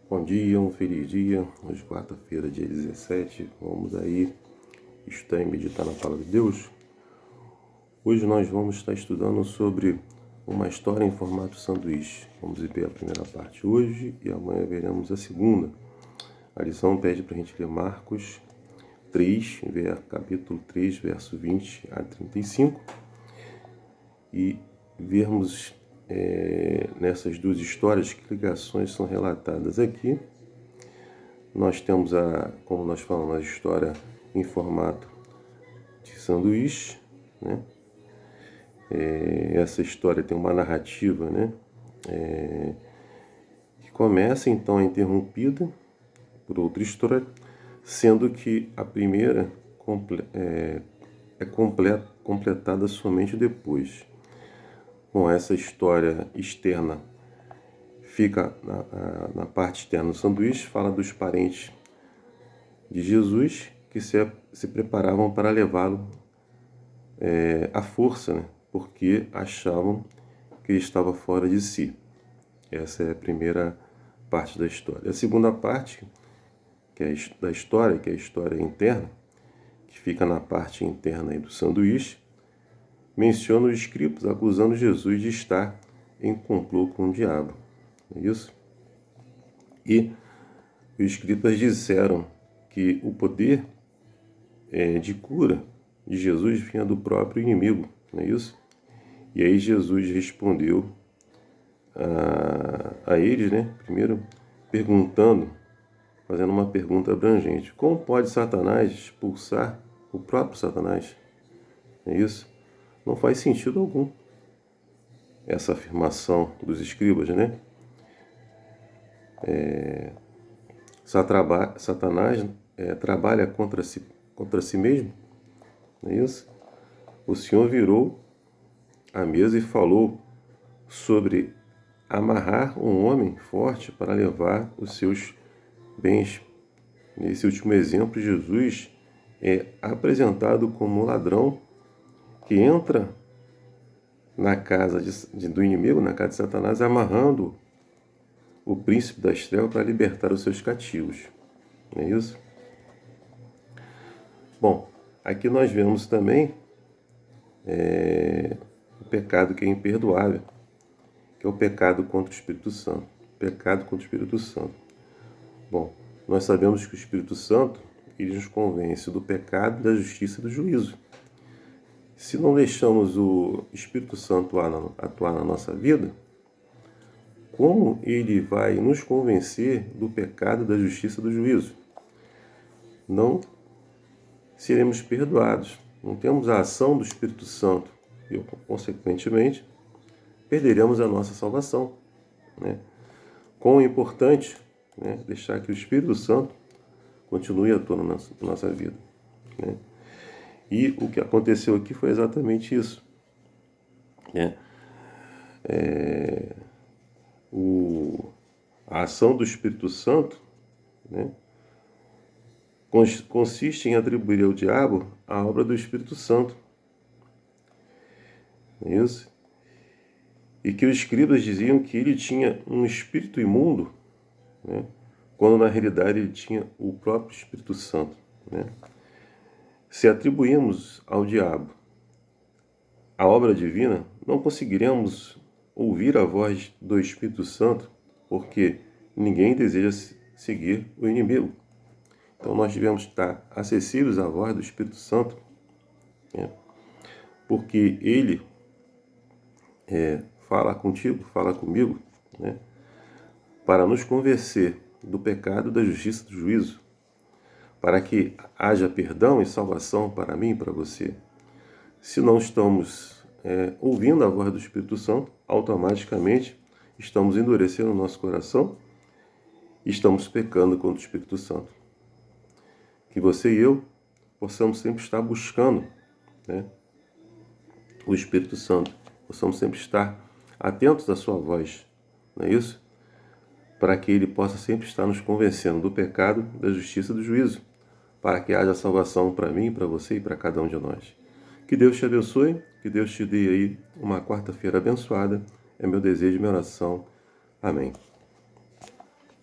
Bom dia, um feliz dia. Hoje, quarta-feira, dia 17. Vamos aí estudar e meditar na palavra de Deus. Hoje nós vamos estar estudando sobre uma história em formato sanduíche. Vamos ver a primeira parte hoje e amanhã veremos a segunda. A lição pede para a gente ler Marcos 3, capítulo 3, verso 20 a 35 e vermos nessas duas histórias que ligações são relatadas aqui. Nós temos, como nós falamos, a história em formato de sanduíche, né? Essa história tem uma narrativa, né? Que começa, então, é interrompida por outra história, sendo que a primeira é completada somente depois. Bom, essa história externa fica na parte externa do sanduíche, fala dos parentes de Jesus que se preparavam para levá-lo à força, né? Porque achavam que ele estava fora de si. Essa é a primeira parte da história. A segunda parte da história, que é a história interna, que fica na parte interna aí do sanduíche, menciona os escribas acusando Jesus de estar em complô com o diabo. Não é isso? E os escribas disseram que o poder de cura de Jesus vinha do próprio inimigo. Não é isso? E aí Jesus respondeu a eles, né? Primeiro fazendo uma pergunta abrangente. Como pode Satanás expulsar o próprio Satanás? É isso? Não faz sentido algum essa afirmação dos escribas, né? Satanás trabalha contra si mesmo, não é isso? O Senhor virou a mesa e falou sobre amarrar um homem forte para levar os seus bens. Nesse último exemplo, Jesus é apresentado como um ladrão que entra na casa do inimigo, na casa de Satanás, amarrando o príncipe das trevas para libertar os seus cativos. Não é isso? Bom, aqui nós vemos também o pecado que é imperdoável, que é o pecado contra o Espírito Santo. Pecado contra o Espírito Santo. Bom, nós sabemos que o Espírito Santo ele nos convence do pecado, da justiça e do juízo. Se não deixamos o Espírito Santo atuar na nossa vida, como ele vai nos convencer do pecado, da justiça e do juízo? Não seremos perdoados. Não temos a ação do Espírito Santo e, consequentemente, perderemos a nossa salvação, né? Quão é importante, né, deixar que o Espírito Santo continue atuando na nossa vida, né? E o que aconteceu aqui foi exatamente isso, né? A ação do Espírito Santo, né, consiste em atribuir ao diabo a obra do Espírito Santo. Não é isso? E que os escribas diziam que ele tinha um espírito imundo, né, quando na realidade ele tinha o próprio Espírito Santo, né? Se atribuímos ao diabo a obra divina, não conseguiremos ouvir a voz do Espírito Santo, porque ninguém deseja seguir o inimigo. Então nós devemos estar acessíveis à voz do Espírito Santo, né? Porque ele fala contigo, fala comigo, né? Para nos convencer do pecado, da justiça e do juízo, para que haja perdão e salvação para mim e para você. Se não estamos ouvindo a voz do Espírito Santo, automaticamente estamos endurecendo o nosso coração e estamos pecando contra o Espírito Santo. Que você e eu possamos sempre estar buscando, né, o Espírito Santo, possamos sempre estar atentos à sua voz, não é isso? Para que ele possa sempre estar nos convencendo do pecado, da justiça e do juízo, para que haja salvação para mim, para você e para cada um de nós. Que Deus te abençoe, que Deus te dê aí uma quarta-feira abençoada, é meu desejo e minha oração. Amém.